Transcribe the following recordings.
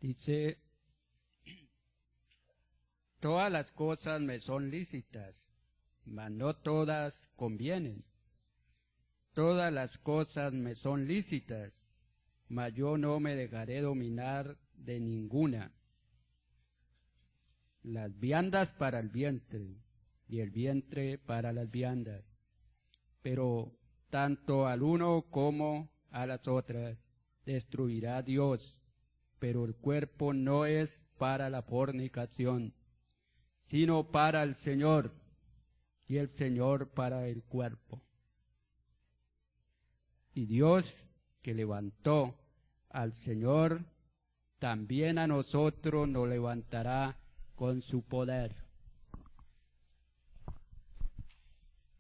Dice, todas las cosas me son lícitas, mas no todas convienen. Todas las cosas me son lícitas, mas yo no me dejaré dominar de ninguna. Las viandas para el vientre, y el vientre para las viandas. Pero tanto al uno como a las otras destruirá Dios. Pero el cuerpo no es para la fornicación, sino para el Señor, y el Señor para el cuerpo. Y Dios, que levantó al Señor, también a nosotros nos levantará con su poder.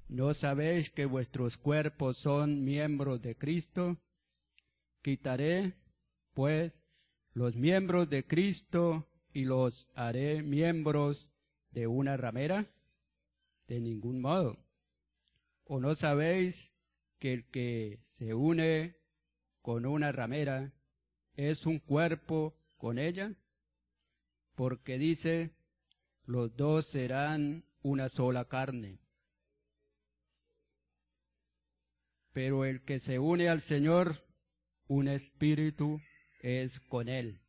¿No sabéis que vuestros cuerpos son miembros de Cristo? Quitaré, pues, los miembros de Cristo y los haré miembros de una ramera. De ningún modo. ¿O no sabéis que el que se une con una ramera es un cuerpo con ella? Porque dice, los dos serán una sola carne. Pero el que se une al Señor, un espíritu es con él.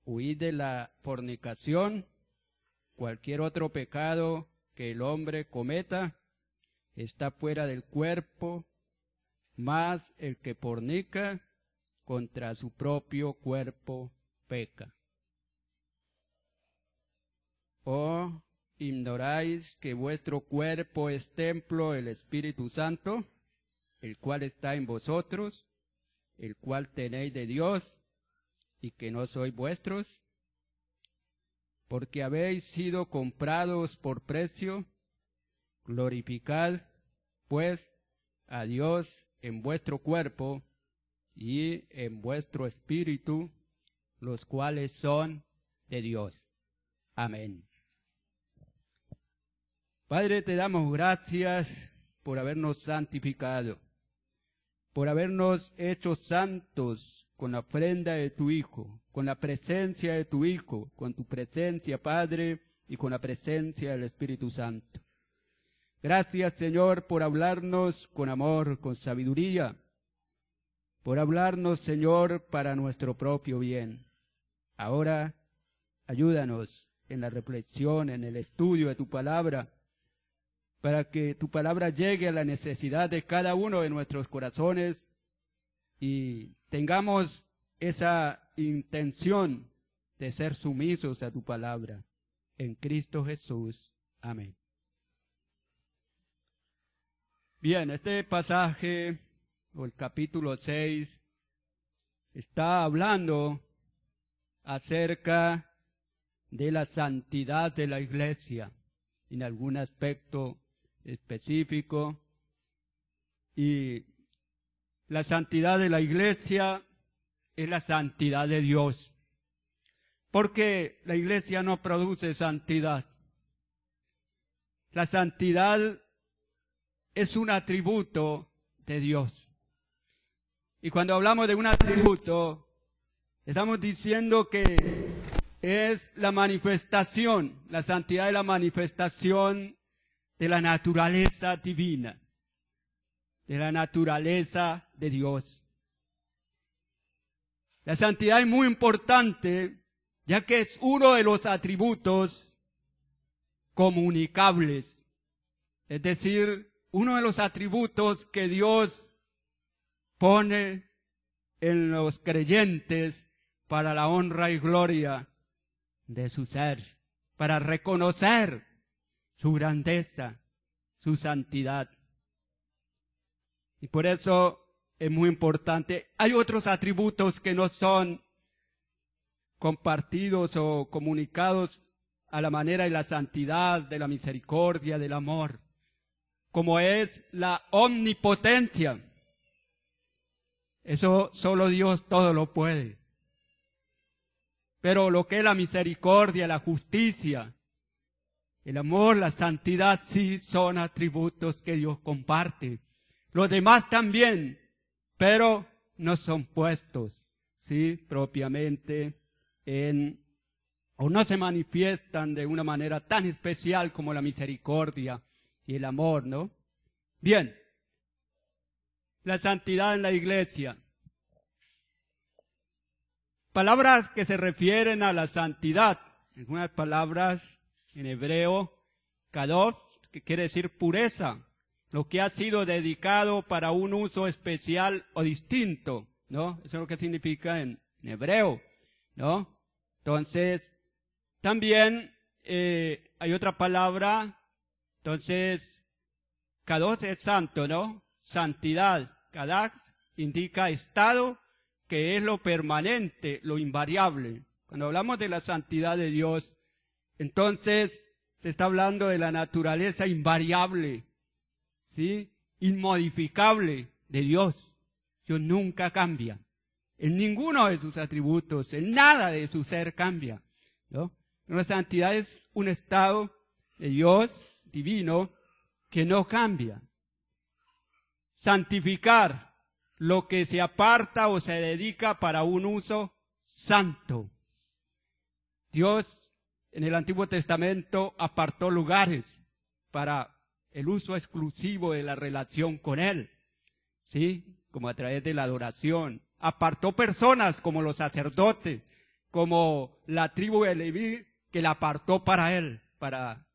Huid de la fornicación. Cualquier otro pecado que el hombre cometa está fuera del cuerpo, mas el que fornica contra su propio cuerpo peca. ¿O ignoráis que vuestro cuerpo es templo del Espíritu Santo, el cual está en vosotros, el cual tenéis de Dios, y que no sois vuestros? Porque habéis sido comprados por precio. Glorificad, pues, a Dios en vuestro cuerpo y en vuestro espíritu, los cuales son de Dios. Amén. Padre, te damos gracias por habernos santificado, por habernos hecho santos con la ofrenda de tu Hijo, con la presencia de tu Hijo, con tu presencia, Padre, y con la presencia del Espíritu Santo. Gracias, Señor, por hablarnos con amor, con sabiduría, por hablarnos, Señor, para nuestro propio bien. Ahora, ayúdanos en la reflexión, en el estudio de tu palabra, para que tu palabra llegue a la necesidad de cada uno de nuestros corazones y tengamos esa intención de ser sumisos a tu palabra. En Cristo Jesús. Amén. Bien, este pasaje, o el capítulo 6, está hablando acerca de la santidad de la iglesia, en algún aspecto específico. Y la santidad de la iglesia es la santidad de Dios, porque la iglesia no produce santidad. La santidad es un atributo de Dios. Y cuando hablamos de un atributo, estamos diciendo que es la manifestación, la santidad es la manifestación de la naturaleza divina, de la naturaleza de Dios. La santidad es muy importante, ya que es uno de los atributos comunicables, es decir, uno de los atributos que Dios pone en los creyentes para la honra y gloria de su ser, para reconocer su grandeza, su santidad. Y por eso es muy importante. Hay otros atributos que no son compartidos o comunicados a la manera de la santidad, de la misericordia, del amor, como es la omnipotencia. Eso solo Dios todo lo puede. Pero lo que es la misericordia, la justicia, el amor, la santidad, sí son atributos que Dios comparte. Los demás también, pero no son puestos ¿sí? Propiamente o no se manifiestan de una manera tan especial como la misericordia y el amor, ¿no? Bien, la santidad en la iglesia. Palabras que se refieren a la santidad. Algunas palabras en hebreo, kadosh, que quiere decir pureza, lo que ha sido dedicado para un uso especial o distinto, ¿no? Eso es lo que significa en hebreo, ¿no? Entonces, también hay otra palabra, entonces, kadosh es santo, ¿no? Santidad, kadash indica estado, que es lo permanente, lo invariable. Cuando hablamos de la santidad de Dios, entonces se está hablando de la naturaleza invariable, ¿sí? Inmodificable de Dios. Dios nunca cambia. En ninguno de sus atributos, en nada de su ser cambia, ¿no? La santidad es un estado de Dios divino que no cambia. Santificar, lo que se aparta o se dedica para un uso santo. Dios en el Antiguo Testamento apartó lugares para el uso exclusivo de la relación con Él, ¿sí? Como a través de la adoración. Apartó personas como los sacerdotes, como la tribu de Leví, que la apartó para Él, para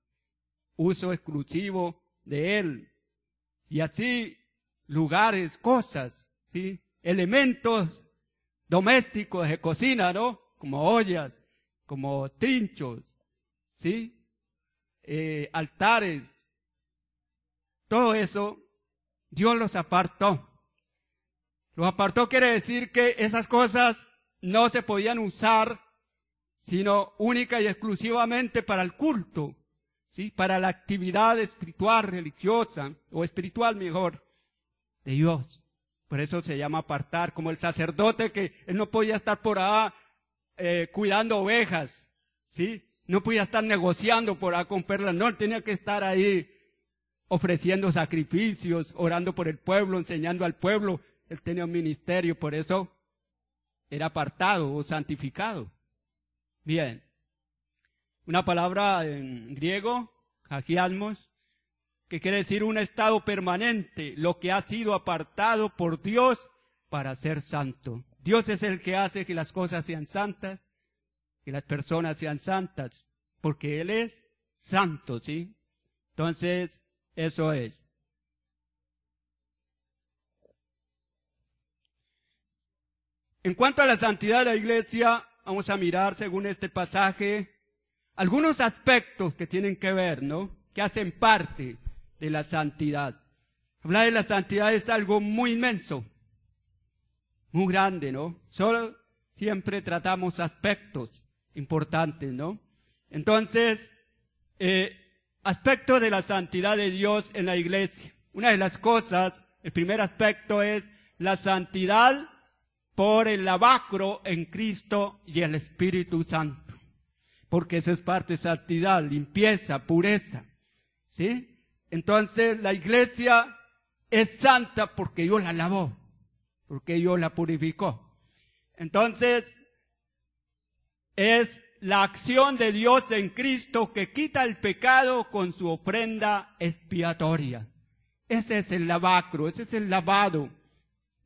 uso exclusivo de Él. Y así, lugares, cosas, ¿sí? Elementos domésticos de cocina, ¿no? Como ollas, como trinchos, ¿sí? Altares. Todo eso, Dios los apartó. Los apartó quiere decir que esas cosas no se podían usar, sino única y exclusivamente para el culto, ¿sí? Para la actividad espiritual, religiosa, o espiritual mejor, de Dios. Por eso se llama apartar, como el sacerdote que él no podía estar por allá cuidando ovejas, ¿sí? No podía estar negociando por allá con perlas, no, él tenía que estar ahí ofreciendo sacrificios, orando por el pueblo, enseñando al pueblo. Él tenía un ministerio, por eso era apartado o santificado. Bien. Una palabra en griego, hagiasmos, que quiere decir un estado permanente, lo que ha sido apartado por Dios para ser santo. Dios es el que hace que las cosas sean santas, que las personas sean santas, porque Él es santo, ¿sí? Entonces, eso es. En cuanto a la santidad de la iglesia, vamos a mirar, según este pasaje, algunos aspectos que tienen que ver, ¿no? Que hacen parte de la santidad. Hablar de la santidad es algo muy inmenso, muy grande, ¿no? Solo siempre tratamos aspectos importantes, ¿no? Entonces, aspectos de la santidad de Dios en la iglesia. Una de las cosas, el primer aspecto es la santidad por el lavacro en Cristo y el Espíritu Santo. Porque eso es parte de santidad, limpieza, pureza, ¿sí? Entonces la iglesia es santa porque Dios la lavó, porque Dios la purificó. Entonces es la acción de Dios en Cristo que quita el pecado con su ofrenda expiatoria. Ese es el lavacro, ese es el lavado.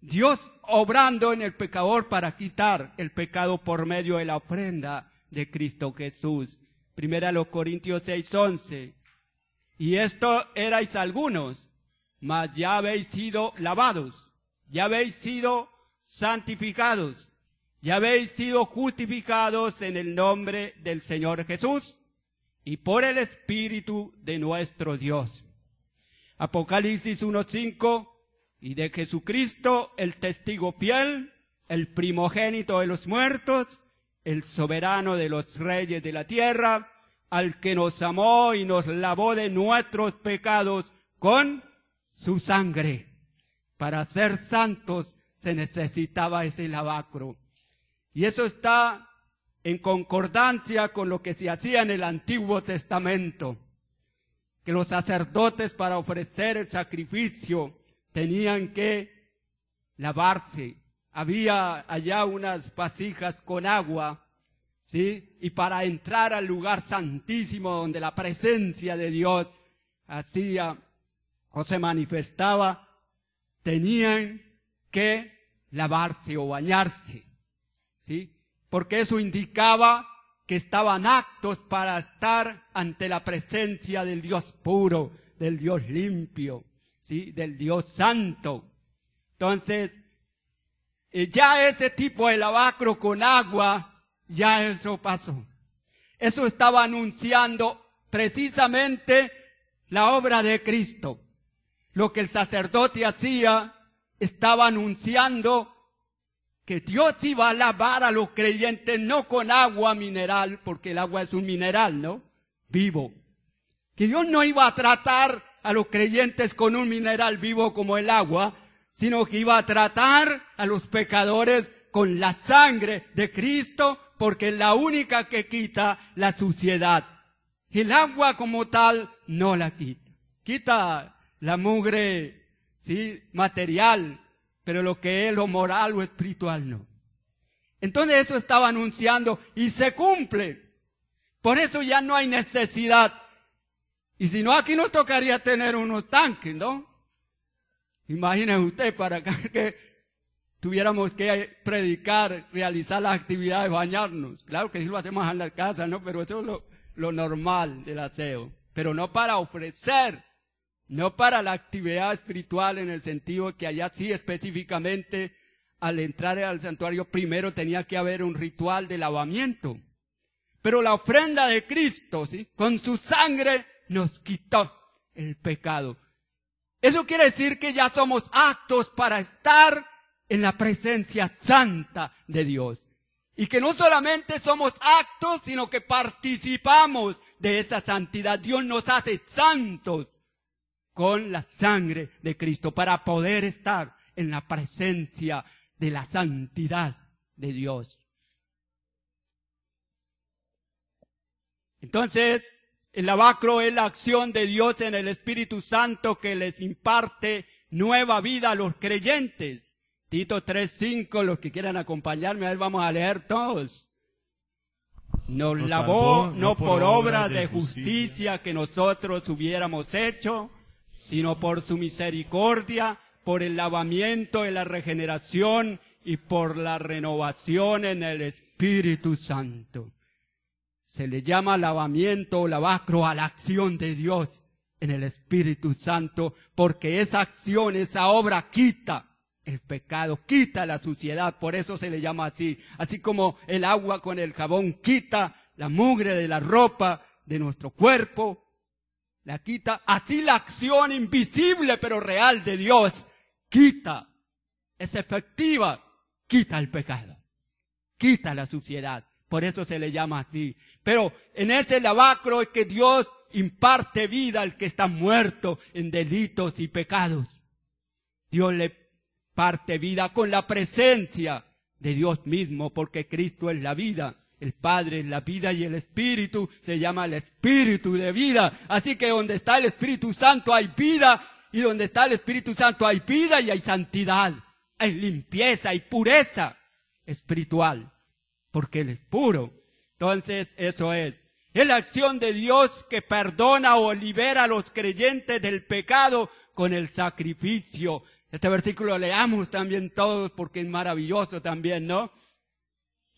Dios obrando en el pecador para quitar el pecado por medio de la ofrenda de Cristo Jesús. 1 Corintios 6:11. Y esto erais algunos, mas ya habéis sido lavados, ya habéis sido santificados, ya habéis sido justificados en el nombre del Señor Jesús y por el Espíritu de nuestro Dios. Apocalipsis 1:5. Y de Jesucristo, el testigo fiel, el primogénito de los muertos, el soberano de los reyes de la tierra, al que nos amó y nos lavó de nuestros pecados con su sangre. Para ser santos se necesitaba ese lavacro. Y eso está en concordancia con lo que se hacía en el Antiguo Testamento, que los sacerdotes para ofrecer el sacrificio tenían que lavarse, había allá unas vasijas con agua, ¿sí? Y para entrar al lugar santísimo donde la presencia de Dios hacía o se manifestaba, tenían que lavarse o bañarse, ¿sí? Porque eso indicaba que estaban aptos para estar ante la presencia del Dios puro, del Dios limpio, ¿sí? Del Dios santo. Entonces, ya ese tipo de lavacro con agua, ya eso pasó. Eso estaba anunciando precisamente la obra de Cristo. Lo que el sacerdote hacía, estaba anunciando que Dios iba a lavar a los creyentes no con agua mineral, porque el agua es un mineral, ¿no? Vivo. Que Dios no iba a tratar a los creyentes con un mineral vivo como el agua, sino que iba a tratar a los pecadores con la sangre de Cristo, porque es la única que quita la suciedad. El agua como tal no la quita. Quita la mugre, sí, material, pero lo que es lo moral o espiritual no. Entonces esto estaba anunciando y se cumple. Por eso ya no hay necesidad. Y si no, aquí nos tocaría tener unos tanques, ¿no? Imagínese usted para que tuviéramos que predicar, realizar las actividades, bañarnos. Claro que sí lo hacemos en la casa, ¿no? Pero eso es lo normal del aseo. Pero no para ofrecer, no para la actividad espiritual en el sentido de que allá sí específicamente al entrar al santuario primero tenía que haber un ritual de lavamiento. Pero la ofrenda de Cristo, ¿sí? Con su sangre nos quitó el pecado. Eso quiere decir que ya somos aptos para estar en la presencia santa de Dios. Y que no solamente somos aptos, sino que participamos de esa santidad. Dios nos hace santos con la sangre de Cristo para poder estar en la presencia de la santidad de Dios. Entonces, el lavacro es la acción de Dios en el Espíritu Santo que les imparte nueva vida a los creyentes. Tito 3:5, los que quieran acompañarme, a ver, vamos a leer todos. Nos lavó no por obras de justicia que nosotros hubiéramos hecho, sino por su misericordia, por el lavamiento de la regeneración y por la renovación en el Espíritu Santo. Se le llama lavamiento o lavacro a la acción de Dios en el Espíritu Santo, porque esa acción, esa obra quita el pecado, quita la suciedad, por eso se le llama así. Así como el agua con el jabón quita la mugre de la ropa, de nuestro cuerpo, la quita, así la acción invisible pero real de Dios quita, es efectiva, quita el pecado, quita la suciedad. Por eso se le llama así. Pero en ese lavacro es que Dios imparte vida al que está muerto en delitos y pecados. Dios le parte vida con la presencia de Dios mismo, porque Cristo es la vida. El Padre es la vida y el Espíritu se llama el Espíritu de vida. Así que donde está el Espíritu Santo hay vida, y donde está el Espíritu Santo hay vida y hay santidad, hay limpieza, hay pureza espiritual. Porque Él es puro. Entonces, eso es. Es la acción de Dios que perdona o libera a los creyentes del pecado con el sacrificio. Este versículo lo leamos también todos porque es maravilloso también, ¿no?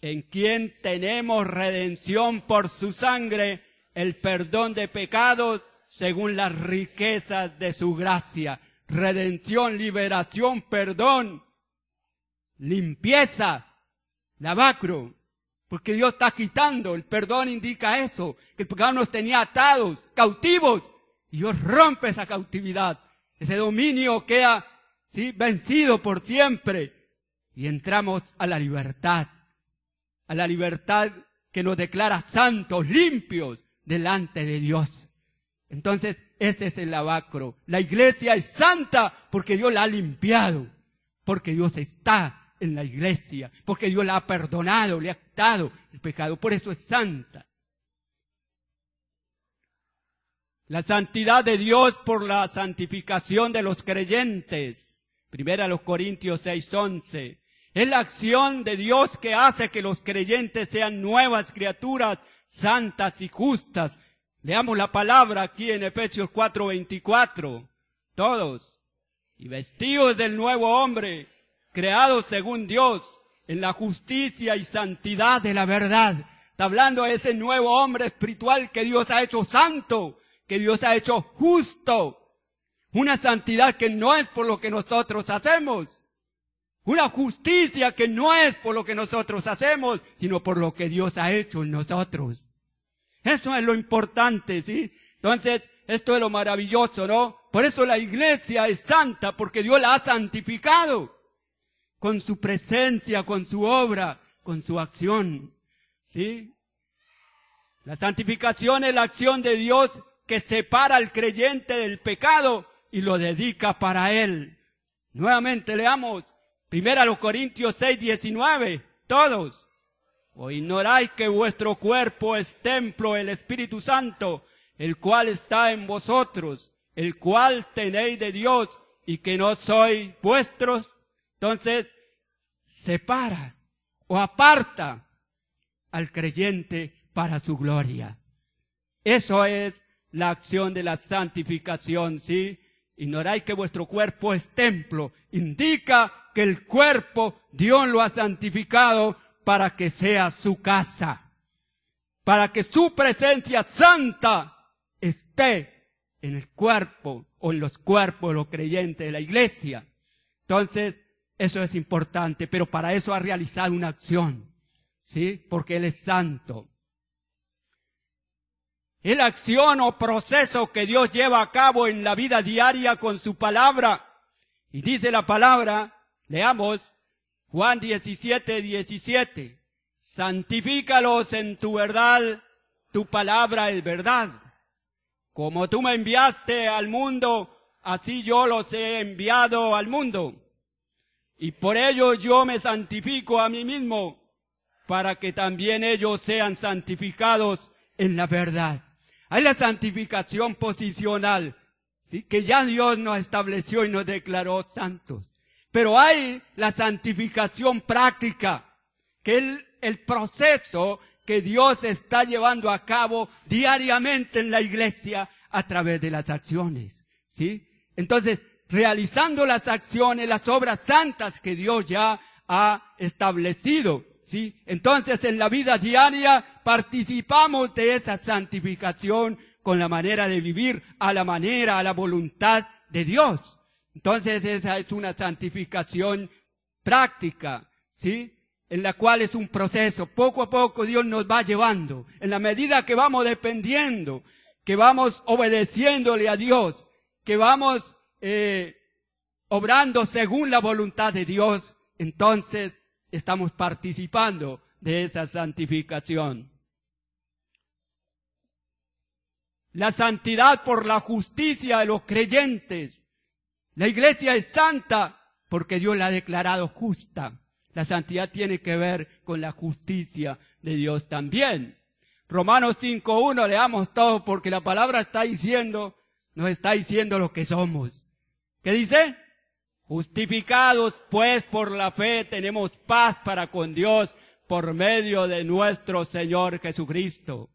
En quien tenemos redención por su sangre, el perdón de pecados según las riquezas de su gracia. Redención, liberación, perdón, limpieza, lavacro. Porque Dios está quitando, el perdón indica eso, que el pecado nos tenía atados, cautivos, y Dios rompe esa cautividad. Ese dominio queda, ¿sí?, vencido por siempre, y entramos a la libertad que nos declara santos, limpios, delante de Dios. Entonces, este es el lavacro. La iglesia es santa porque Dios la ha limpiado, porque Dios está en la iglesia, porque Dios la ha perdonado, le ha quitado el pecado, por eso es santa. La santidad de Dios por la santificación de los creyentes. 1 Corintios 6:11. Es la acción de Dios que hace que los creyentes sean nuevas criaturas, santas y justas. Leamos la palabra aquí en Efesios 4:24. Todos. Y vestidos del nuevo hombre, creados según Dios, en la justicia y santidad de la verdad. Está hablando de ese nuevo hombre espiritual que Dios ha hecho santo, que Dios ha hecho justo. Una santidad que no es por lo que nosotros hacemos. Una justicia que no es por lo que nosotros hacemos, sino por lo que Dios ha hecho en nosotros. Eso es lo importante, ¿sí? Entonces, esto es lo maravilloso, ¿no? Por eso la iglesia es santa, porque Dios la ha santificado. Con su presencia, con su obra, con su acción, ¿sí? La santificación es la acción de Dios que separa al creyente del pecado y lo dedica para Él. Nuevamente leamos 1 Corintios 6:19, todos. ¿O ignoráis que vuestro cuerpo es templo del Espíritu Santo, el cual está en vosotros, el cual tenéis de Dios, y que no sois vuestros? Entonces, separa o aparta al creyente para su gloria. Eso es la acción de la santificación, ¿sí? Ignoráis que vuestro cuerpo es templo. Indica que el cuerpo Dios lo ha santificado para que sea su casa, para que su presencia santa esté en el cuerpo o en los cuerpos de los creyentes de la iglesia. Entonces, eso es importante, pero para eso ha realizado una acción, ¿sí? Porque Él es santo. Es la acción o proceso que Dios lleva a cabo en la vida diaria con su palabra. Y dice la palabra, leamos, Juan 17:17, santifícalos en tu verdad, tu palabra es verdad. Como tú me enviaste al mundo, así yo los he enviado al mundo. Y por ello yo me santifico a mí mismo, para que también ellos sean santificados en la verdad. Hay la santificación posicional, ¿sí? Que ya Dios nos estableció y nos declaró santos. Pero hay la santificación práctica, que es el proceso que Dios está llevando a cabo diariamente en la iglesia a través de las acciones, ¿sí? Entonces, realizando las acciones, las obras santas que Dios ya ha establecido, ¿sí? Entonces, en la vida diaria participamos de esa santificación con la manera de vivir, a la voluntad de Dios. Entonces, esa es una santificación práctica, ¿sí? En la cual es un proceso. Poco a poco Dios nos va llevando. En la medida que vamos dependiendo, que vamos obedeciéndole a Dios, que vamos obrando según la voluntad de Dios, entonces estamos participando de esa santificación. La santidad por la justicia de los creyentes. La iglesia es santa porque Dios la ha declarado justa. La santidad tiene que ver con la justicia de Dios también. Romanos 5:1, leamos todo porque la palabra nos está diciendo lo que somos. ¿Qué dice? Justificados pues por la fe tenemos paz para con Dios por medio de nuestro Señor Jesucristo.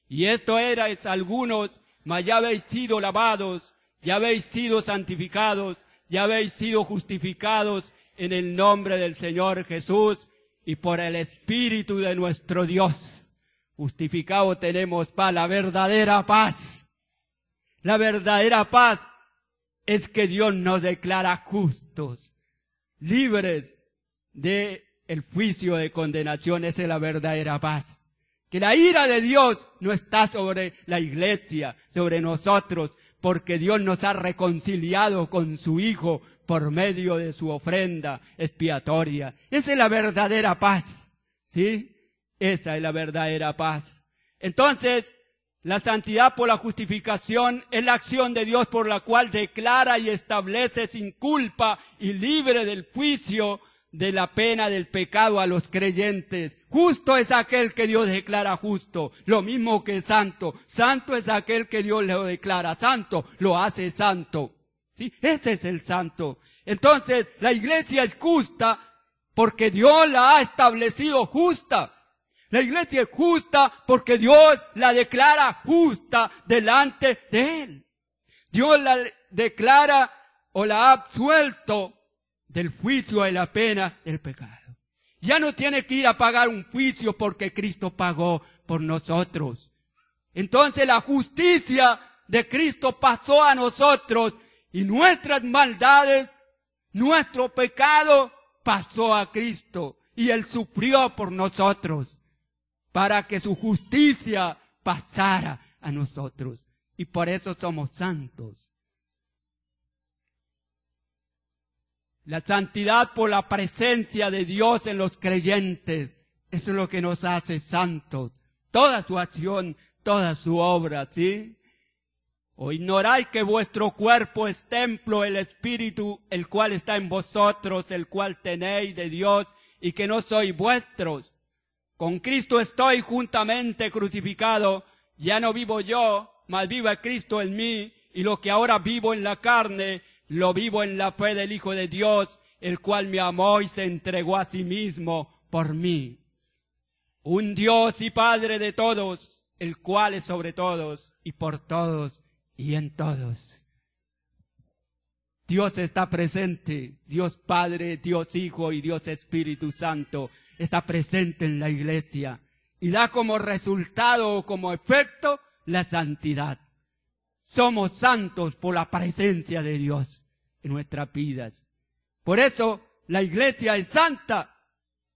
Y esto erais algunos, mas ya habéis sido lavados, ya habéis sido santificados, ya habéis sido justificados en el nombre del Señor Jesús y por el Espíritu de nuestro Dios. Justificado tenemos paz, la verdadera paz. La verdadera paz es que Dios nos declara justos, libres de el juicio de condenación. Esa es la verdadera paz. Que la ira de Dios no está sobre la iglesia, sobre nosotros, porque Dios nos ha reconciliado con su Hijo por medio de su ofrenda expiatoria. Esa es la verdadera paz, ¿sí? Esa es la verdadera paz. Entonces, la santidad por la justificación es la acción de Dios por la cual declara y establece sin culpa y libre del juicio de la pena del pecado a los creyentes. Justo es aquel que Dios declara justo, lo mismo que santo. Santo es aquel que Dios lo declara santo, lo hace santo. ¿Sí? Este es el santo. Entonces, la iglesia es justa porque Dios la ha establecido justa. La iglesia es justa porque Dios la declara justa delante de Él. Dios la declara o la ha absuelto del juicio y la pena del pecado. Ya no tiene que ir a pagar un juicio porque Cristo pagó por nosotros. Entonces la justicia de Cristo pasó a nosotros y nuestras maldades, nuestro pecado pasó a Cristo y Él sufrió por nosotros para que su justicia pasara a nosotros. Y por eso somos santos. La santidad por la presencia de Dios en los creyentes, eso es lo que nos hace santos. Toda su acción, toda su obra, ¿sí? ¿O ignoráis que vuestro cuerpo es templo del Espíritu, el cual está en vosotros, el cual tenéis de Dios, y que no sois vuestros? Con Cristo estoy juntamente crucificado, ya no vivo yo, mas vive Cristo en mí, y lo que ahora vivo en la carne, lo vivo en la fe del Hijo de Dios, el cual me amó y se entregó a sí mismo por mí. Un Dios y Padre de todos, el cual es sobre todos, y por todos, y en todos. Dios está presente, Dios Padre, Dios Hijo y Dios Espíritu Santo está presente en la iglesia y da como resultado o como efecto la santidad. Somos santos por la presencia de Dios en nuestras vidas. Por eso la iglesia es santa,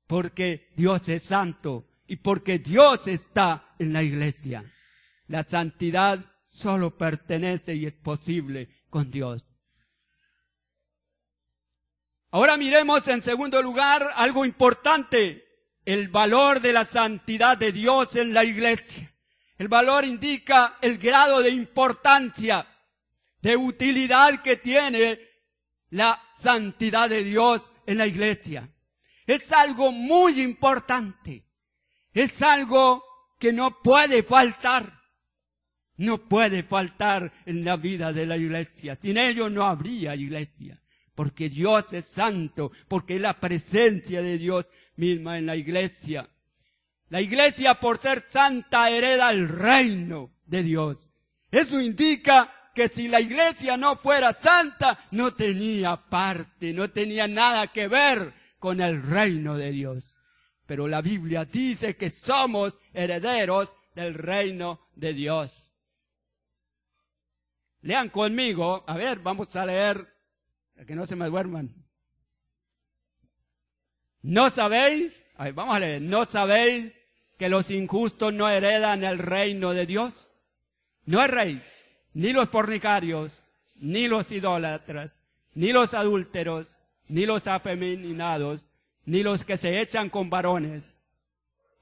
porque Dios es santo y porque Dios está en la iglesia. La santidad solo pertenece y es posible con Dios. Ahora miremos en segundo lugar algo importante, el valor de la santidad de Dios en la iglesia. El valor indica el grado de importancia, de utilidad que tiene la santidad de Dios en la iglesia. Es algo muy importante. Es algo que no puede faltar. No puede faltar en la vida de la iglesia. Sin ello no habría iglesia. Porque Dios es santo, porque es la presencia de Dios misma en la iglesia. La iglesia, por ser santa, hereda el reino de Dios. Eso indica que si la iglesia no fuera santa, no tenía parte, no tenía nada que ver con el reino de Dios. Pero la Biblia dice que somos herederos del reino de Dios. Lean conmigo, a ver, vamos a leer, para que no se me duerman. ¿No sabéis? A ver, vamos a leer. ¿No sabéis que los injustos no heredan el reino de Dios? No erréis, ni los fornicarios, ni los idólatras, ni los adúlteros, ni los afeminados, ni los que se echan con varones,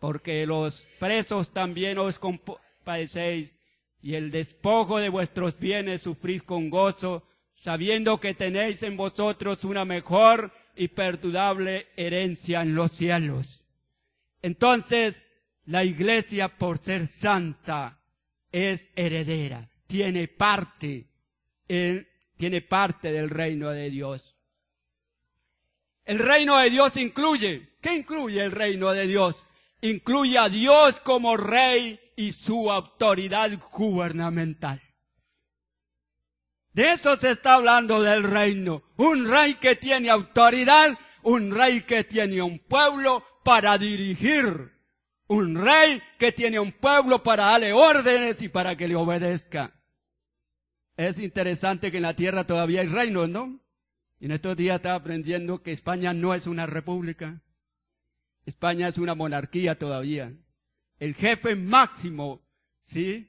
porque los presos también os compadecéis, y el despojo de vuestros bienes sufrís con gozo, sabiendo que tenéis en vosotros una mejor y perdurable herencia en los cielos. Entonces, la iglesia, por ser santa, es heredera, tiene parte del reino de Dios. El reino de Dios incluye, ¿qué incluye el reino de Dios? Incluye a Dios como rey y su autoridad gubernamental. De eso se está hablando del reino. Un rey que tiene autoridad, un rey que tiene un pueblo para dirigir. Un rey que tiene un pueblo para darle órdenes y para que le obedezca. Es interesante que en la tierra todavía hay reinos, ¿no? Y en estos días estaba aprendiendo que España no es una república. España es una monarquía todavía. El jefe máximo, ¿sí?,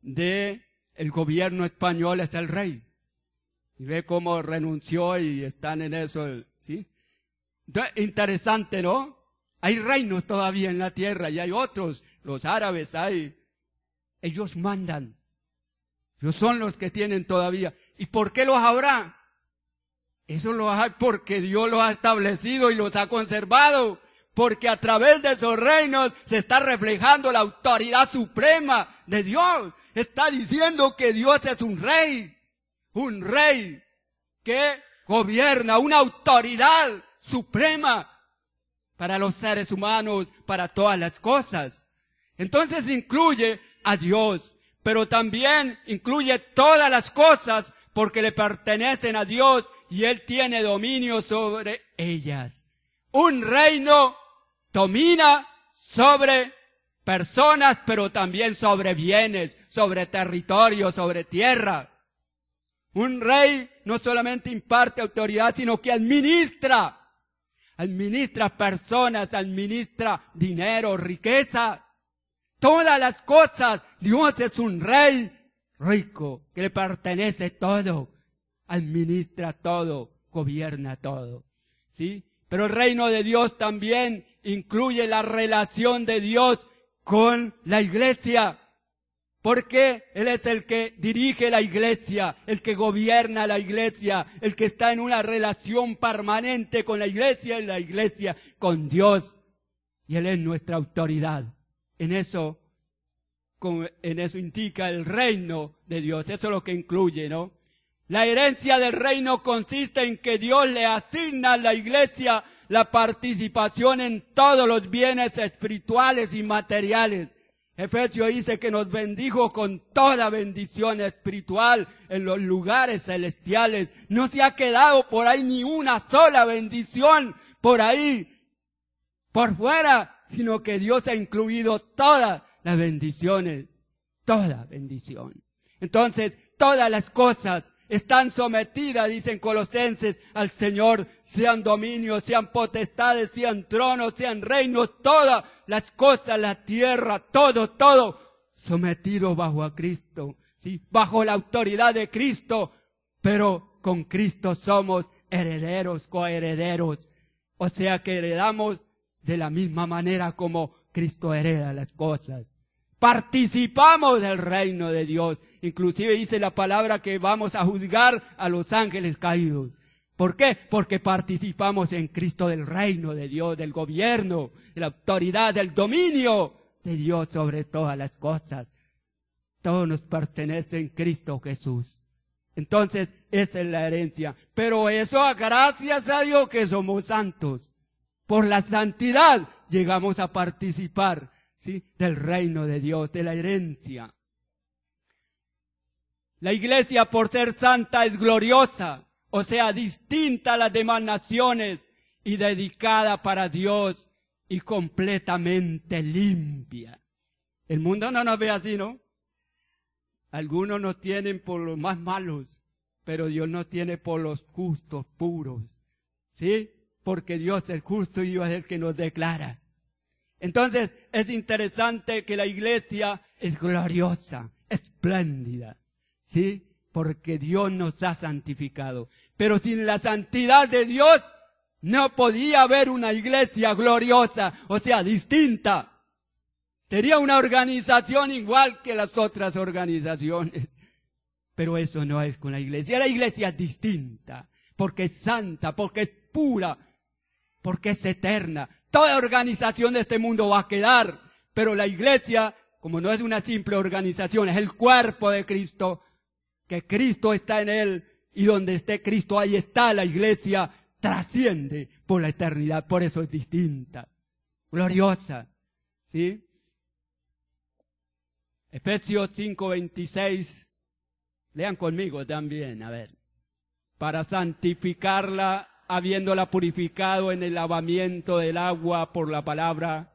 de el gobierno español es el rey. Y ve cómo renunció y están en eso, ¿sí? Entonces, interesante, ¿no? Hay reinos todavía en la tierra y hay otros, los árabes ellos mandan. Ellos son los que tienen todavía. ¿Y por qué los habrá? Eso los hay porque Dios los ha establecido y los ha conservado. Porque a través de esos reinos se está reflejando la autoridad suprema de Dios. Está diciendo que Dios es un rey que gobierna, una autoridad suprema para los seres humanos, para todas las cosas. Entonces incluye a Dios, pero también incluye todas las cosas porque le pertenecen a Dios y Él tiene dominio sobre ellas. Un reino domina sobre personas, pero también sobre bienes, sobre territorio, sobre tierra. Un rey no solamente imparte autoridad, sino que administra personas, administra dinero, riqueza, todas las cosas. Dios es un rey rico, que le pertenece todo, administra todo, gobierna todo, ¿sí? Pero el reino de Dios también incluye la relación de Dios con la iglesia, porque Él es el que dirige la iglesia, el que gobierna la iglesia, el que está en una relación permanente con la iglesia y la iglesia con Dios. Y Él es nuestra autoridad. En eso indica el reino de Dios. Eso es lo que incluye, ¿no? La herencia del reino consiste en que Dios le asigna a la iglesia la participación en todos los bienes espirituales y materiales. Efesios dice que nos bendijo con toda bendición espiritual en los lugares celestiales. No se ha quedado por ahí ni una sola bendición por ahí, por fuera, sino que Dios ha incluido todas las bendiciones, toda bendición. Entonces, todas las cosas están sometidas, dicen Colosenses, al Señor, sean dominios, sean potestades, sean tronos, sean reinos, todas las cosas, la tierra, todo sometido bajo a Cristo, ¿sí? Bajo la autoridad de Cristo, pero con Cristo somos herederos, coherederos, o sea que heredamos de la misma manera como Cristo hereda las cosas. Participamos del reino de Dios. Inclusive dice la palabra que vamos a juzgar a los ángeles caídos. ¿Por qué? Porque participamos en Cristo del reino de Dios, del gobierno, de la autoridad, del dominio de Dios sobre todas las cosas. Todo nos pertenece en Cristo Jesús. Entonces, esa es la herencia. Pero eso, gracias a Dios que somos santos. Por la santidad llegamos a participar, ¿sí?, del reino de Dios, de la herencia. La iglesia, por ser santa, es gloriosa, o sea, distinta a las demás naciones y dedicada para Dios y completamente limpia. El mundo no nos ve así, ¿no? Algunos nos tienen por los más malos, pero Dios nos tiene por los justos, puros, ¿sí? Porque Dios es justo y Dios es el que nos declara. Entonces, es interesante que la iglesia es gloriosa, espléndida, ¿sí? Porque Dios nos ha santificado. Pero sin la santidad de Dios, no podía haber una iglesia gloriosa, o sea, distinta. Sería una organización igual que las otras organizaciones. Pero eso no es con la iglesia. La iglesia es distinta, porque es santa, porque es pura, porque es eterna. Toda organización de este mundo va a quedar, pero la iglesia, como no es una simple organización, es el cuerpo de Cristo, que Cristo está en él, y donde esté Cristo, ahí está la iglesia, trasciende por la eternidad, por eso es distinta, gloriosa, ¿sí? Efesios 5:26, lean conmigo también, a ver. Para santificarla, habiéndola purificado en el lavamiento del agua por la palabra,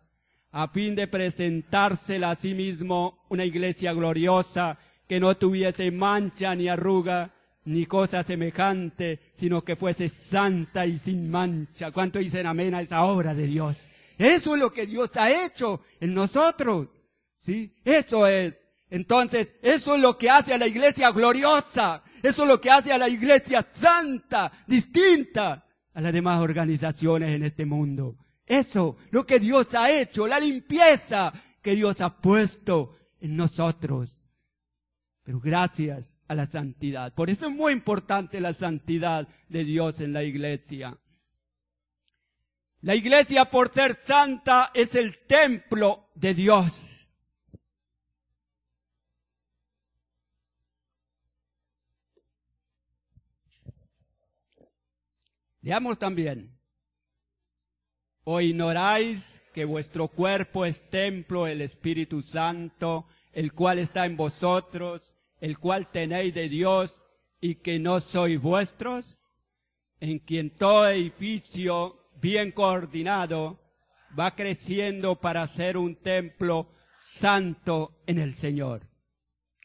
a fin de presentársela a sí mismo una iglesia gloriosa, que no tuviese mancha ni arruga, ni cosa semejante, sino que fuese santa y sin mancha. ¿Cuánto dicen amén a esa obra de Dios? Eso es lo que Dios ha hecho en nosotros, ¿sí? Eso es. Entonces, eso es lo que hace a la iglesia gloriosa. Eso es lo que hace a la iglesia santa, distinta a las demás organizaciones en este mundo. Eso, lo que Dios ha hecho, la limpieza que Dios ha puesto en nosotros. Pero gracias a la santidad. Por eso es muy importante la santidad de Dios en la iglesia. La iglesia, por ser santa, es el templo de Dios. Leamos también. ¿O ignoráis que vuestro cuerpo es templo del Espíritu Santo, el cual está en vosotros, el cual tenéis de Dios, y que no sois vuestros? En quien todo edificio bien coordinado va creciendo para ser un templo santo en el Señor.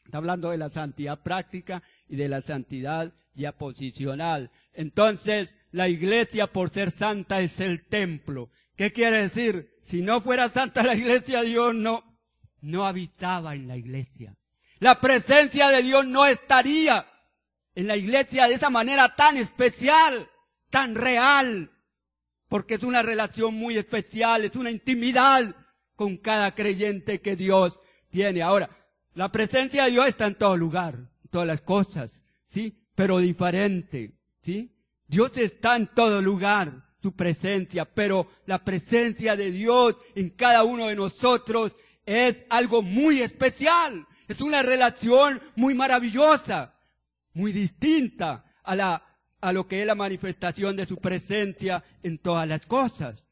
Está hablando de la santidad práctica y de la santidad ya posicional. Entonces, la iglesia, por ser santa, es el templo. ¿Qué quiere decir? Si no fuera santa la iglesia, Dios no habitaba en la iglesia. La presencia de Dios no estaría en la iglesia de esa manera tan especial, tan real, porque es una relación muy especial, es una intimidad con cada creyente que Dios tiene. Ahora, la presencia de Dios está en todo lugar, en todas las cosas, ¿sí? Pero diferente, ¿sí? Dios está en todo lugar, su presencia, pero la presencia de Dios en cada uno de nosotros es algo muy especial. Es una relación muy maravillosa, muy distinta a lo que es la manifestación de su presencia en todas las cosas.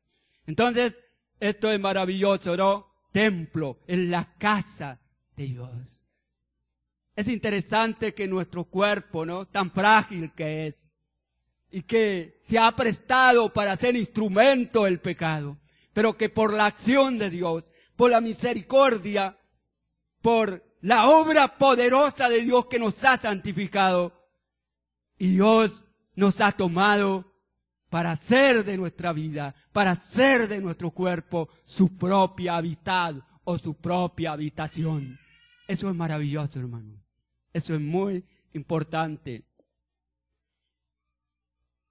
Entonces, esto es maravilloso, ¿no? Templo, en la casa de Dios. Es interesante que nuestro cuerpo, ¿no? Tan frágil que es, y que se ha prestado para ser instrumento del pecado, pero que por la acción de Dios, por la misericordia, por la obra poderosa de Dios que nos ha santificado, y Dios nos ha tomado para hacer de nuestra vida, para hacer de nuestro cuerpo su propia hábitat o su propia habitación. Eso es maravilloso, hermano. Eso es muy importante.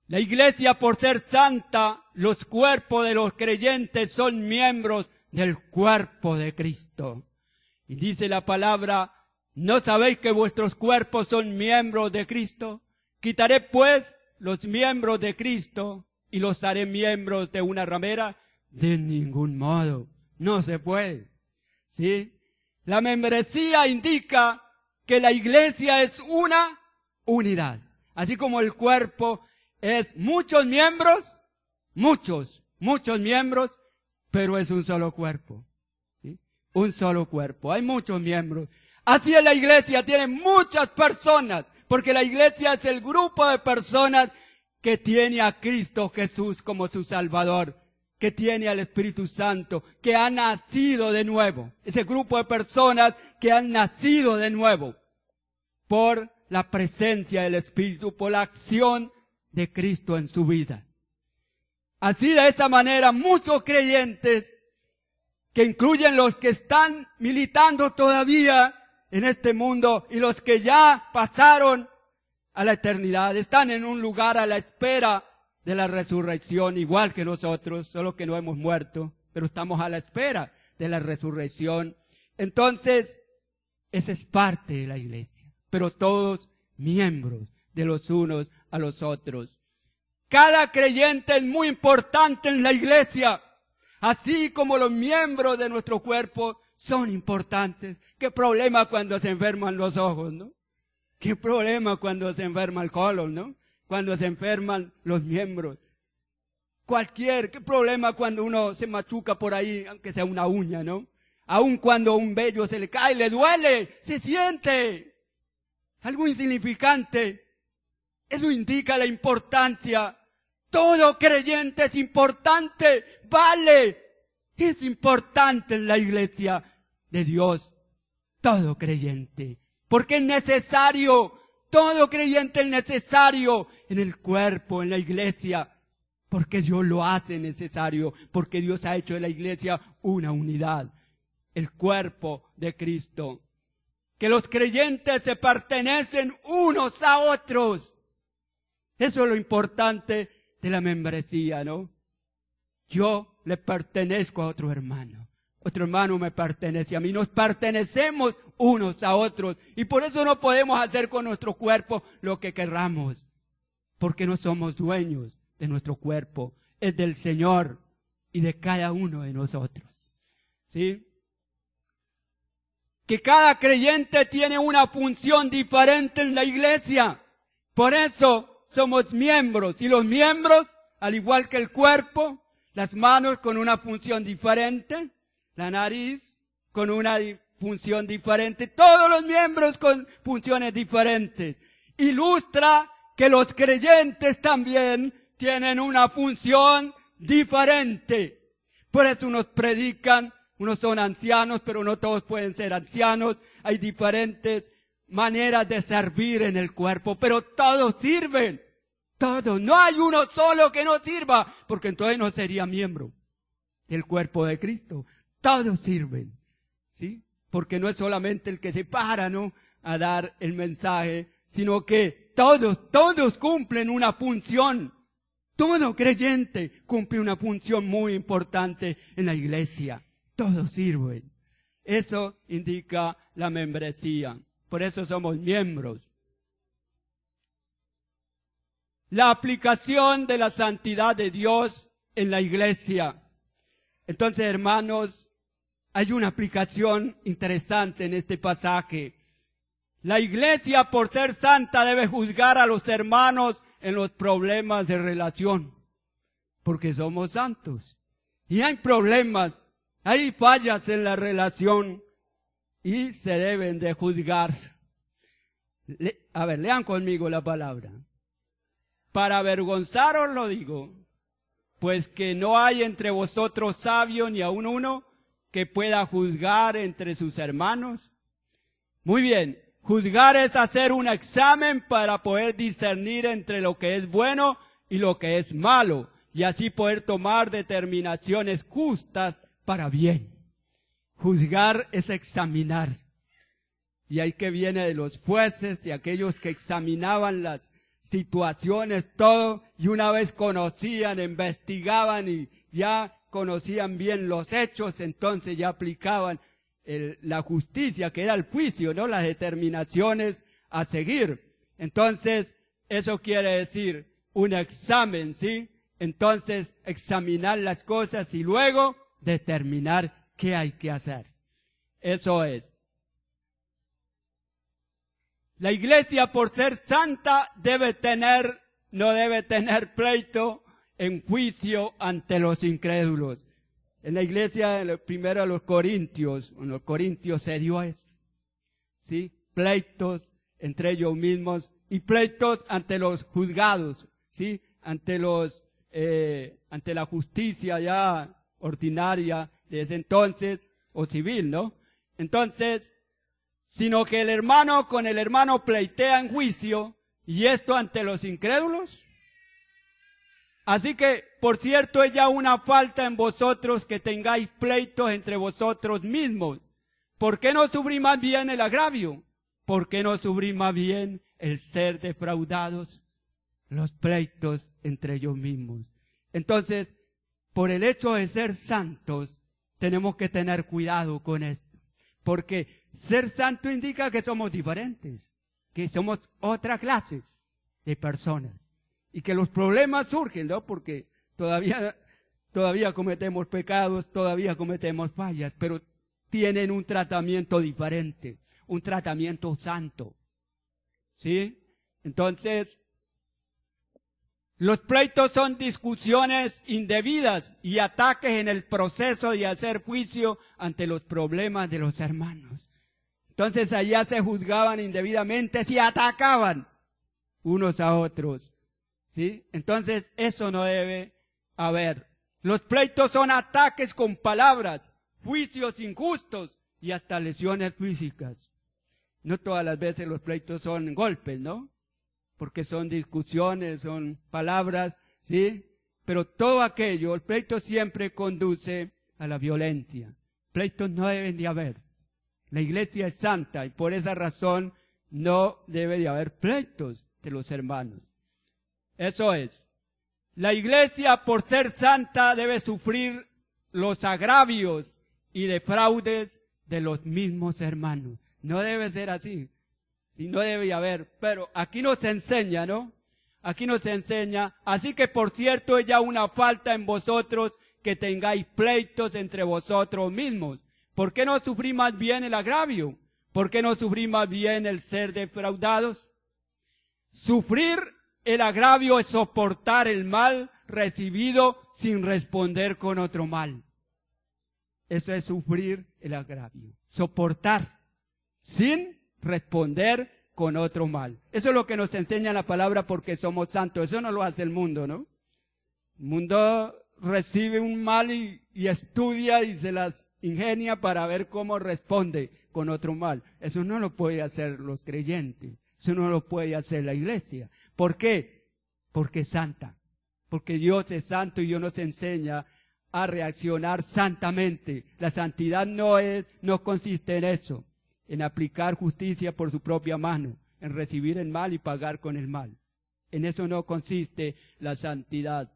La iglesia, por ser santa, los cuerpos de los creyentes son miembros del cuerpo de Cristo. Y dice la palabra, ¿no sabéis que vuestros cuerpos son miembros de Cristo? Quitaré pues los miembros de Cristo y los haré miembros de una ramera. De ningún modo, no se puede. ¿Sí? La membresía indica que la iglesia es una unidad. Así como el cuerpo es muchos miembros, muchos miembros, pero es un solo cuerpo. ¿Sí? Un solo cuerpo. Hay muchos miembros. Así es la iglesia, tiene muchas personas, porque la iglesia es el grupo de personas que tiene a Cristo Jesús como su Salvador, que tiene al Espíritu Santo, que ha nacido de nuevo. Ese grupo de personas que han nacido de nuevo por la presencia del Espíritu, por la acción de Cristo en su vida. Así, de esa manera, muchos creyentes, que incluyen los que están militando todavía en este mundo y los que ya pasaron a la eternidad, están en un lugar a la espera de la resurrección, igual que nosotros, solo que no hemos muerto, pero estamos a la espera de la resurrección. Entonces, esa es parte de la iglesia, pero todos miembros de los unos a los otros. Cada creyente es muy importante en la iglesia, así como los miembros de nuestro cuerpo son importantes. ¿Qué problema cuando se enferman los ojos, no? ¿Qué problema cuando se enferma el colon, no? Cuando se enferman los miembros. ¿Qué problema cuando uno se machuca por ahí, aunque sea una uña, no? Aun cuando un vello se le cae, le duele, se siente. Algo insignificante. Eso indica la importancia. Todo creyente es importante, vale. Es importante en la iglesia de Dios. Todo creyente. Porque es necesario. Todo creyente es necesario en el cuerpo, en la iglesia. Porque Dios lo hace necesario. Porque Dios ha hecho de la iglesia una unidad. El cuerpo de Cristo. Que los creyentes se pertenecen unos a otros. Eso es lo importante de la membresía, ¿no? Yo le pertenezco a otro hermano. Otro hermano me pertenece a mí. Nos pertenecemos unos a otros. Y por eso no podemos hacer con nuestro cuerpo lo que querramos. Porque no somos dueños de nuestro cuerpo. Es del Señor y de cada uno de nosotros. ¿Sí? Que cada creyente tiene una función diferente en la iglesia. Por eso somos miembros. Y los miembros, al igual que el cuerpo, las manos con una función diferente, la nariz con una función diferente, todos los miembros con funciones diferentes. Ilustra que los creyentes también tienen una función diferente. Por eso unos predican, unos son ancianos, pero no todos pueden ser ancianos. Hay diferentes maneras de servir en el cuerpo, pero todos sirven. Todos. No hay uno solo que no sirva, porque entonces no sería miembro del cuerpo de Cristo. Todos sirven. ¿Sí? Porque no es solamente el que se para, ¿no?, a dar el mensaje, sino que todos cumplen una función. Todo creyente cumple una función muy importante en la iglesia. Todos sirven. Eso indica la membresía. Por eso somos miembros. La aplicación de la santidad de Dios en la iglesia. Entonces, hermanos, hay una aplicación interesante en este pasaje. La iglesia, por ser santa, debe juzgar a los hermanos en los problemas de relación, porque somos santos. Y hay problemas, hay fallas en la relación y se deben de juzgar. Lean conmigo la palabra. Para avergonzaros lo digo, pues que no hay entre vosotros sabio ni aun uno que pueda juzgar entre sus hermanos. Muy bien, juzgar es hacer un examen para poder discernir entre lo que es bueno y lo que es malo, y así poder tomar determinaciones justas para bien. Juzgar es examinar. Y ahí que viene de los jueces y aquellos que examinaban las situaciones, todo, y una vez conocían, investigaban y ya conocían bien los hechos, entonces ya aplicaban la justicia, que era el juicio, ¿no?, las determinaciones a seguir. Entonces, eso quiere decir un examen, ¿sí? Entonces, examinar las cosas y luego determinar qué hay que hacer. Eso es. La iglesia, por ser santa, no debe tener pleito en juicio ante los incrédulos. En la iglesia, primero en los Corintios se dio esto, ¿sí? Pleitos entre ellos mismos y pleitos ante los juzgados, ¿sí? Ante la justicia ya ordinaria de ese entonces, o civil, ¿no? Entonces, sino que el hermano con el hermano pleitea en juicio, y esto ante los incrédulos. Así que, por cierto, es ya una falta en vosotros que tengáis pleitos entre vosotros mismos. ¿Por qué no sufrís más bien el agravio? ¿Por qué no sufrís más bien el ser defraudados? Los pleitos entre ellos mismos. Entonces, por el hecho de ser santos, tenemos que tener cuidado con esto. Porque ser santo indica que somos diferentes, que somos otra clase de personas. Y que los problemas surgen, ¿no? Porque todavía cometemos pecados, todavía cometemos fallas, pero tienen un tratamiento diferente, un tratamiento santo. ¿Sí? Entonces, los pleitos son discusiones indebidas y ataques en el proceso de hacer juicio ante los problemas de los hermanos. Entonces allá se juzgaban indebidamente, se atacaban unos a otros. ¿Sí? Entonces eso no debe haber. Los pleitos son ataques con palabras, juicios injustos y hasta lesiones físicas. No todas las veces los pleitos son golpes, ¿no? Porque son discusiones, son palabras, ¿sí? Pero todo aquello, el pleito siempre conduce a la violencia. Pleitos no deben de haber. La iglesia es santa y por esa razón no debe de haber pleitos de los hermanos. Eso es. La iglesia, por ser santa, debe sufrir los agravios y defraudes de los mismos hermanos. No debe ser así. Sí, no debe haber. Pero aquí nos enseña, ¿no? Aquí nos enseña. Así que, por cierto, es ya una falta en vosotros que tengáis pleitos entre vosotros mismos. ¿Por qué no sufrir más bien el agravio? ¿Por qué no sufrir más bien el ser defraudados? Sufrir el agravio es soportar el mal recibido sin responder con otro mal. Eso es sufrir el agravio. Soportar sin responder con otro mal. Eso es lo que nos enseña la palabra porque somos santos. Eso no lo hace el mundo, ¿no? El mundo recibe un mal y estudia y se las ingenia para ver cómo responde con otro mal. Eso no lo puede hacer los creyentes. Eso no lo puede hacer la iglesia. ¿Por qué? Porque es santa. Porque Dios es santo y Dios nos enseña a reaccionar santamente. La santidad no consiste en eso, en aplicar justicia por su propia mano, en recibir el mal y pagar con el mal. En eso no consiste la santidad.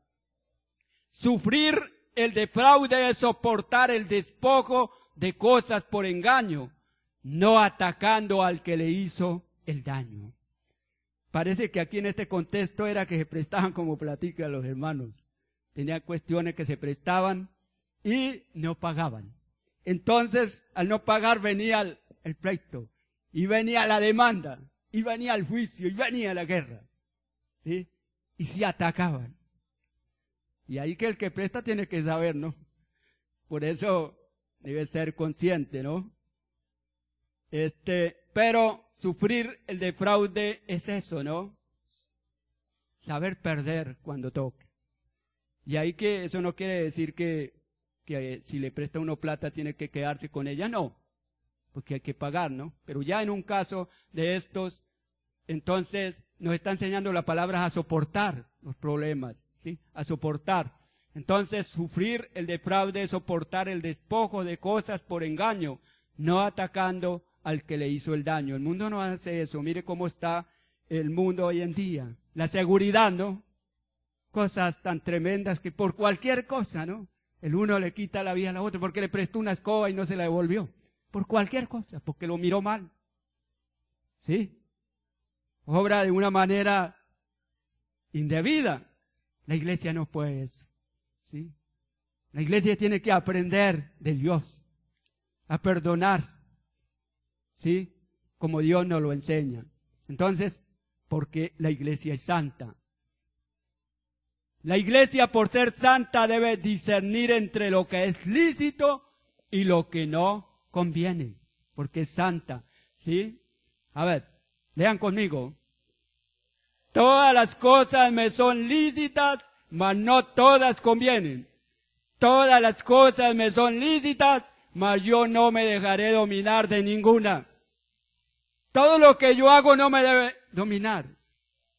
Sufrir el defraude es soportar el despojo de cosas por engaño, no atacando al que le hizo el daño. Parece que aquí en este contexto era que se prestaban como platican los hermanos. Tenían cuestiones que se prestaban y no pagaban. Entonces, al no pagar venía el pleito, y venía la demanda, y venía el juicio, y venía la guerra. ¿Sí? Y se atacaban. Y ahí que el que presta tiene que saber, ¿no? Por eso debe ser consciente, ¿no? Pero sufrir el defraude es eso, ¿no? Saber perder cuando toque. Y ahí que eso no quiere decir que si le presta uno plata tiene que quedarse con ella, no. Porque hay que pagar, ¿no? Pero ya en un caso de estos, entonces nos está enseñando la palabra a soportar los problemas, ¿sí? A soportar. Entonces, sufrir el defraude es soportar el despojo de cosas por engaño, no atacando al que le hizo el daño. El mundo no hace eso. Mire cómo está el mundo hoy en día. La seguridad, ¿no? Cosas tan tremendas que por cualquier cosa, ¿no? El uno le quita la vida al otro porque le prestó una escoba y no se la devolvió. Por cualquier cosa, porque lo miró mal. ¿Sí? Obra de una manera indebida. La iglesia no puede eso. ¿Sí? La iglesia tiene que aprender de Dios, a perdonar. ¿Sí? Como Dios nos lo enseña. Entonces, porque la iglesia es santa. La iglesia, por ser santa, debe discernir entre lo que es lícito y lo que no conviene, porque es santa. ¿Sí? A ver, lean conmigo. Todas las cosas me son lícitas, mas no todas convienen. Todas las cosas me son lícitas, mas yo no me dejaré dominar de ninguna. Todo lo que yo hago no me debe dominar.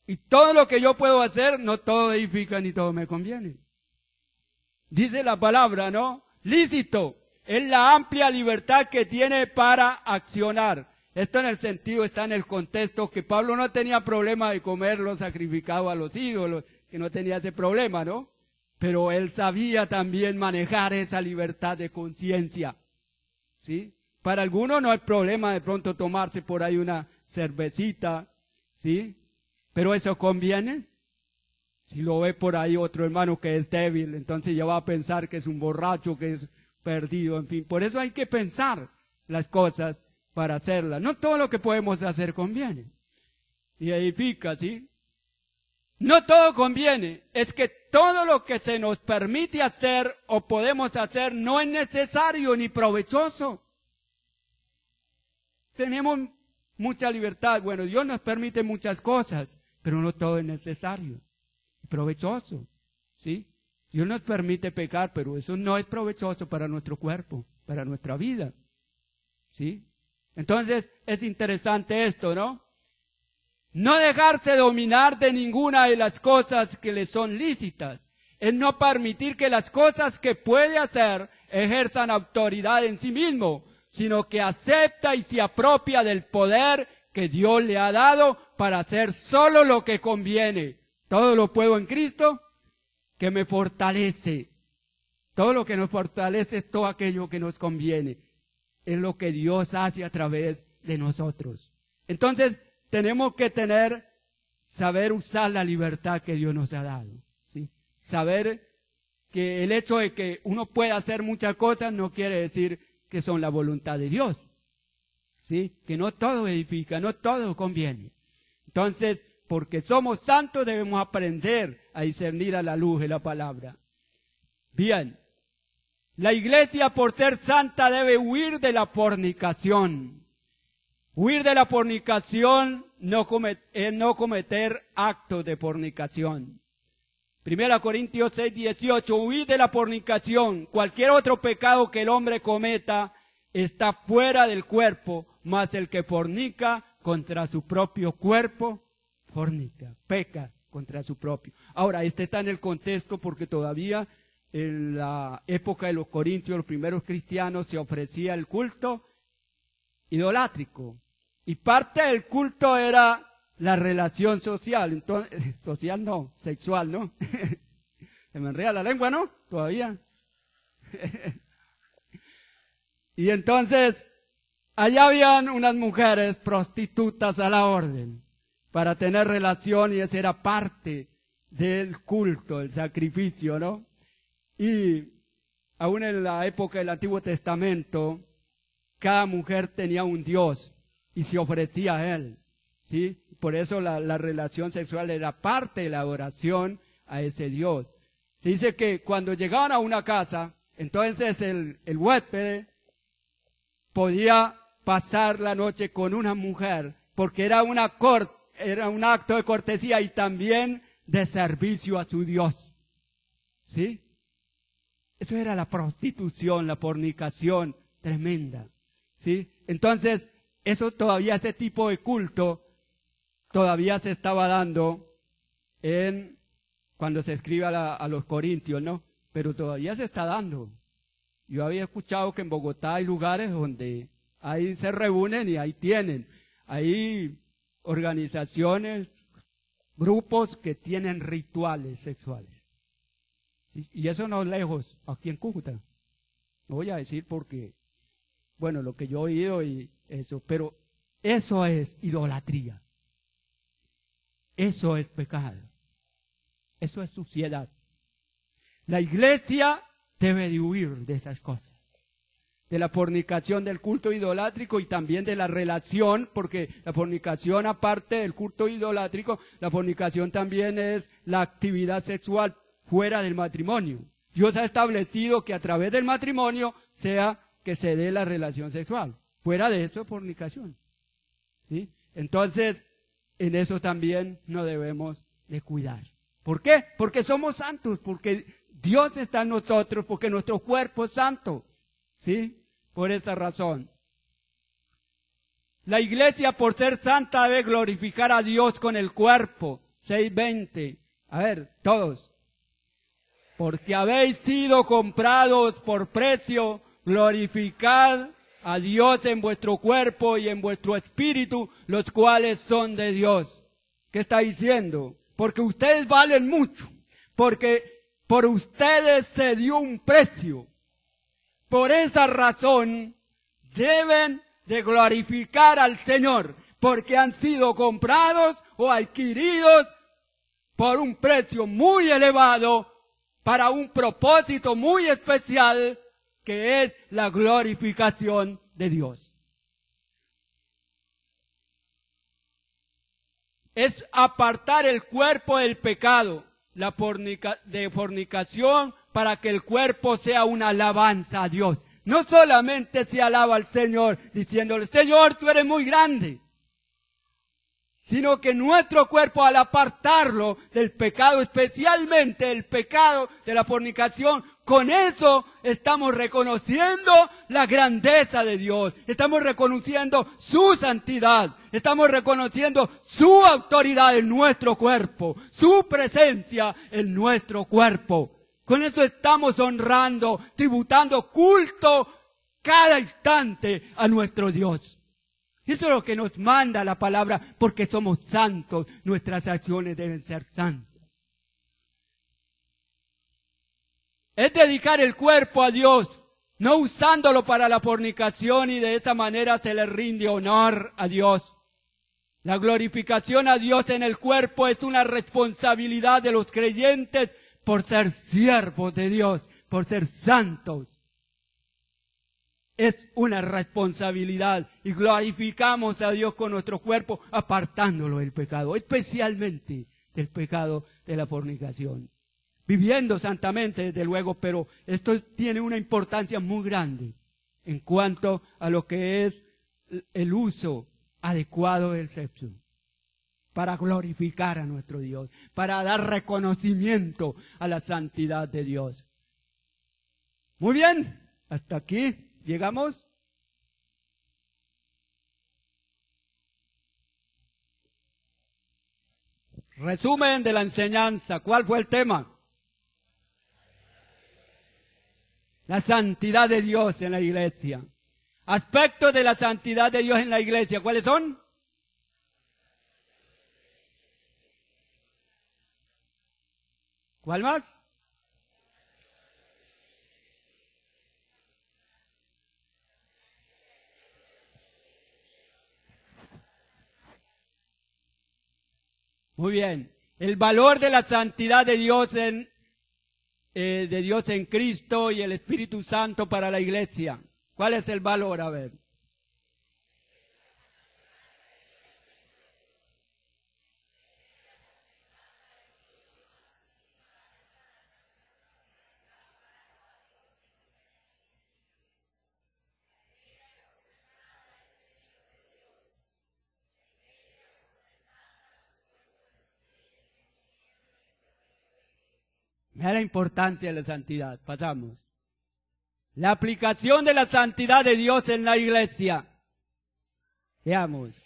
Y todo lo que yo puedo hacer, no todo edifica ni todo me conviene. Dice la palabra, ¿no? Lícito es la amplia libertad que tiene para accionar. Esto en el sentido, está en el contexto que Pablo no tenía problema de comer lo sacrificado a los ídolos, que no tenía ese problema, ¿no? Pero él sabía también manejar esa libertad de conciencia. ¿Sí? Para algunos no hay problema de pronto tomarse por ahí una cervecita, ¿sí? Pero eso conviene. Si lo ve por ahí otro hermano que es débil, entonces ya va a pensar que es un borracho, que es perdido, en fin. Por eso hay que pensar las cosas para hacerlas. No todo lo que podemos hacer conviene. Y edifica, ¿sí? No todo conviene. Es que todo lo que se nos permite hacer o podemos hacer no es necesario ni provechoso. Tenemos mucha libertad. Bueno, Dios nos permite muchas cosas, pero no todo es necesario y provechoso, ¿sí? Dios nos permite pecar, pero eso no es provechoso para nuestro cuerpo, para nuestra vida, ¿sí? Entonces, es interesante esto, ¿no? No dejarse dominar de ninguna de las cosas que le son lícitas. Es no permitir que las cosas que puede hacer ejerzan autoridad en sí mismo, sino que acepta y se apropia del poder que Dios le ha dado para hacer solo lo que conviene. Todo lo puedo en Cristo, que me fortalece. Todo lo que nos fortalece es todo aquello que nos conviene. Es lo que Dios hace a través de nosotros. Entonces, tenemos que saber usar la libertad que Dios nos ha dado. ¿Sí? Saber que el hecho de que uno pueda hacer muchas cosas no quiere decir que son la voluntad de Dios. ¿Sí? Que no todo edifica, no todo conviene. Entonces, porque somos santos, debemos aprender a discernir a la luz de la palabra. Bien, la iglesia por ser santa debe huir de la fornicación. Huir de la fornicación es no cometer actos de fornicación. 1 Corintios 6:18, huir de la fornicación. Cualquier otro pecado que el hombre cometa está fuera del cuerpo, mas el que fornica contra su propio cuerpo, fornica, peca contra su propio. Ahora, este está en el contexto porque todavía en la época de los corintios, los primeros cristianos, se ofrecía el culto idolátrico. Y parte del culto era la relación social, entonces, social no, sexual, ¿no? Se me enreda la lengua, ¿no? Todavía. Y entonces, allá habían unas mujeres prostitutas a la orden para tener relación y esa era parte del culto, el sacrificio, ¿no? Y aún en la época del Antiguo Testamento, cada mujer tenía un dios y se ofrecía a él, ¿sí? Por eso la relación sexual era parte de la adoración a ese dios. Se dice que cuando llegaban a una casa, entonces el huésped podía pasar la noche con una mujer, porque era un acto de cortesía y también de servicio a su Dios. ¿Sí? Eso era la prostitución, la fornicación tremenda. ¿Sí? Entonces, eso todavía, ese tipo de culto, todavía se estaba dando cuando se escribe a los corintios, ¿no? Pero todavía se está dando. Yo había escuchado que en Bogotá hay lugares donde ahí se reúnen y ahí tienen. Hay organizaciones, grupos que tienen rituales sexuales. ¿Sí? Y eso no es lejos, aquí en Cúcuta. No voy a decir porque, bueno, lo que yo he oído y eso, pero eso es idolatría. Eso es pecado. Eso es suciedad. La iglesia debe de huir de esas cosas. De la fornicación, del culto idolátrico y también de la relación, porque la fornicación, aparte del culto idolátrico, la fornicación también es la actividad sexual fuera del matrimonio. Dios ha establecido que a través del matrimonio sea que se dé la relación sexual. Fuera de eso, fornicación. ¿Sí? Entonces, en eso también no debemos de cuidar. ¿Por qué? Porque somos santos, porque Dios está en nosotros, porque nuestro cuerpo es santo. ¿Sí? Por esa razón. La iglesia, por ser santa, debe glorificar a Dios con el cuerpo. 6:20. A ver, todos. Porque habéis sido comprados por precio, glorificad a Dios en vuestro cuerpo y en vuestro espíritu, los cuales son de Dios. ¿Qué está diciendo? Porque ustedes valen mucho, porque por ustedes se dio un precio. Por esa razón deben de glorificar al Señor, porque han sido comprados o adquiridos por un precio muy elevado para un propósito muy especial, que es la glorificación de Dios. Es apartar el cuerpo del pecado, de fornicación, para que el cuerpo sea una alabanza a Dios. No solamente se alaba al Señor diciéndole, Señor, tú eres muy grande, sino que nuestro cuerpo, al apartarlo del pecado, especialmente el pecado de la fornicación, con eso estamos reconociendo la grandeza de Dios, estamos reconociendo su santidad, estamos reconociendo su autoridad en nuestro cuerpo, su presencia en nuestro cuerpo. Con eso estamos honrando, tributando culto cada instante a nuestro Dios. Eso es lo que nos manda la palabra, porque somos santos, nuestras acciones deben ser santas. Es dedicar el cuerpo a Dios, no usándolo para la fornicación, y de esa manera se le rinde honor a Dios. La glorificación a Dios en el cuerpo es una responsabilidad de los creyentes por ser siervos de Dios, por ser santos. es una responsabilidad y glorificamos a Dios con nuestro cuerpo apartándolo del pecado, especialmente del pecado de la fornicación. Viviendo santamente, desde luego, pero esto tiene una importancia muy grande en cuanto a lo que es el uso adecuado del sexo, para glorificar a nuestro Dios, para dar reconocimiento a la santidad de Dios. Muy bien, hasta aquí llegamos. Resumen de la enseñanza. ¿Cuál fue el tema? La santidad de Dios en la iglesia. Aspectos de la santidad de Dios en la iglesia. ¿Cuáles son? ¿Cuál más? Muy bien. El valor de la santidad de Dios en Cristo y el Espíritu Santo para la iglesia. ¿Cuál es el valor? A ver. Mira la importancia de la santidad. Pasamos. La aplicación de la santidad de Dios en la iglesia. Veamos.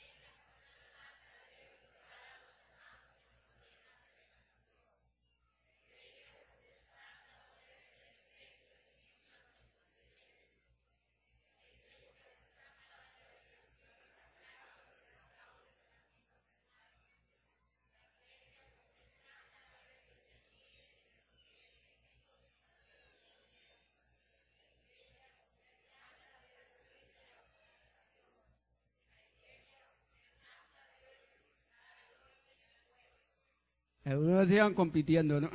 Algunos sigan compitiendo, ¿no?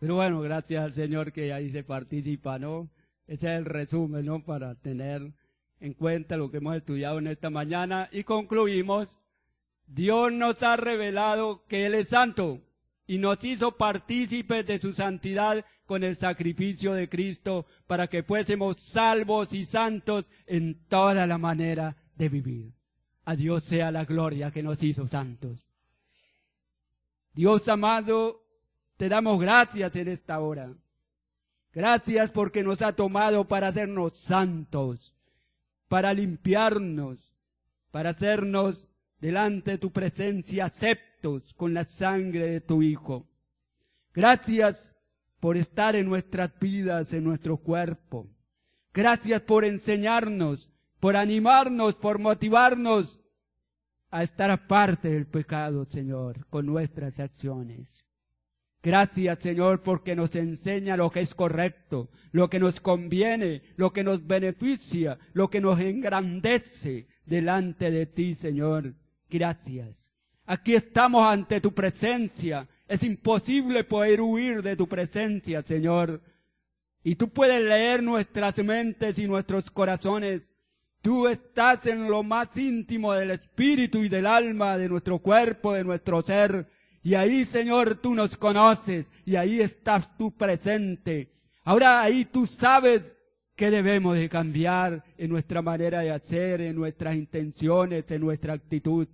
Pero bueno, gracias al Señor que ahí se participa, ¿no? Ese es el resumen, ¿no? Para tener en cuenta lo que hemos estudiado en esta mañana. Y concluimos, Dios nos ha revelado que Él es santo y nos hizo partícipes de su santidad con el sacrificio de Cristo para que fuésemos salvos y santos en toda la manera de vivir. A Dios sea la gloria que nos hizo santos. Dios amado, te damos gracias en esta hora. Gracias porque nos ha tomado para hacernos santos, para limpiarnos, para hacernos delante de tu presencia aceptos con la sangre de tu Hijo. Gracias por estar en nuestras vidas, en nuestro cuerpo. Gracias por enseñarnos, por animarnos, por motivarnos a estar aparte del pecado, Señor, con nuestras acciones. Gracias, Señor, porque nos enseña lo que es correcto, lo que nos conviene, lo que nos beneficia, lo que nos engrandece delante de ti, Señor. Gracias. Aquí estamos ante tu presencia. Es imposible poder huir de tu presencia, Señor. Y tú puedes leer nuestras mentes y nuestros corazones. Tú estás en lo más íntimo del espíritu y del alma, de nuestro cuerpo, de nuestro ser. Y ahí, Señor, tú nos conoces y ahí estás tú presente. Ahora ahí tú sabes qué debemos de cambiar en nuestra manera de hacer, en nuestras intenciones, en nuestra actitud.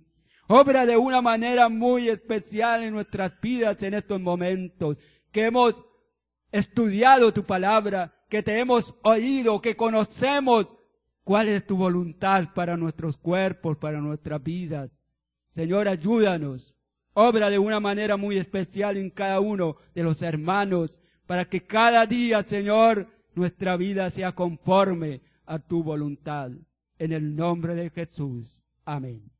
Obra de una manera muy especial en nuestras vidas en estos momentos, que hemos estudiado tu palabra, que te hemos oído, que conocemos cuál es tu voluntad para nuestros cuerpos, para nuestras vidas. Señor, ayúdanos. Obra de una manera muy especial en cada uno de los hermanos, para que cada día, Señor, nuestra vida sea conforme a tu voluntad. En el nombre de Jesús. Amén.